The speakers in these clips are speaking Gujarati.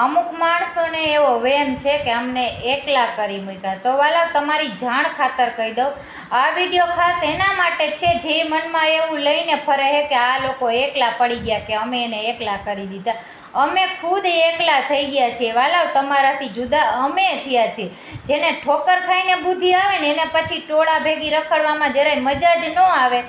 અમુક માણસોને એવો વેમ છે કે અમને એકલા કરી મૂક્યા. તો વાલા, તમારી જાણ ખાતર કહી દઉં, આ વિડીયો ખાસ એના માટે છે જે મનમાં એવું લઈને ફરે છે કે આ લોકો એકલા પડી ગયા, કે અમે એને એકલા કરી દીધા. અમે ખુદ એકલા થઈ ગયા છીએ વાલાવ, તમારાથી જુદા અમે થયા છીએ. જેને ઠોકર ખાઈને બુદ્ધિ આવે ને એને પછી ટોળા ભેગી રખડવામાં જરાય મજા જ ન આવે.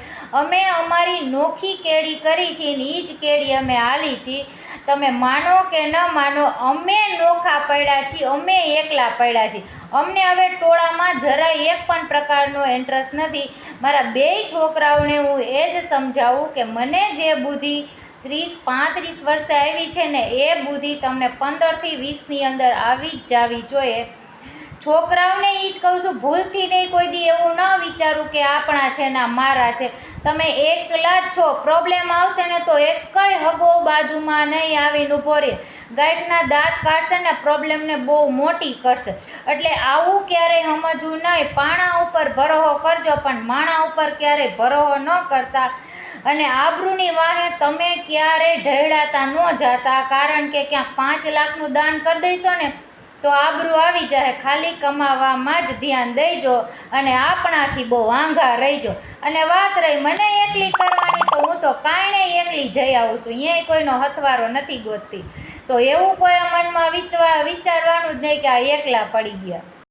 અમે અમારી નોખી કેડી કરી છે ને એ જ કેડી અમે હાલી છીએ. તમે માનો કે ન માનો, અમે નોખા પડ્યા છીએ, અમે એકલા પડ્યા છીએ. અમને હવે ટોળામાં જરાય એક પણ પ્રકારનો ઇન્ટરેસ્ટ નથી. મારા બેય છોકરાઓને હું એ જ સમજાવું કે મને જે બુદ્ધિ 30-35 વર્ષે આવી છે ને, એ બુદ્ધિ તમને 15થી 20ની અંદર આવી જ જાવી જોઈએ. છોકરાઓને એ જ કહું છું, ભૂલથી નહીં કોઈ દી એવું ન વિચારું કે આપણા છે ને મારા છે. તમે એકલા જ છો. પ્રોબ્લેમ આવશે ને તો એકય હગો બાજુમાં નહીં આવીને ઊભો રહે. ગાંઠના દાંત કાઢશે ને પ્રોબ્લેમને બહુ મોટી કરશે. એટલે આવું ક્યારેય સમજવું નહીં. પાણા ઉપર ભરોહો કરજો પણ માણા ઉપર ક્યારેય ભરોહો ન કરતા. અને આબરૂની વાહે તમે ક્યારેય ઢળાતા ન જાતા, કારણ કે ક્યાંક 5 લાખનું દાન કરી દઈશો ને તો આબરૂ આવી જાય. ખાલી કમાવામાં જ ધ્યાન દઈજો અને આપણાથી બહુ આંઘા રહીજો. અને વાત રહી મને એકલી કરવાની, તો હું તો કાંઈ એકલી જઈ આવું છું. અહીંયા કોઈનો હથવારો નથી ગોતતી. તો એવું કોઈ મનમાં વિચારવાનું જ નહીં કે આ એકલા પડી ગયા.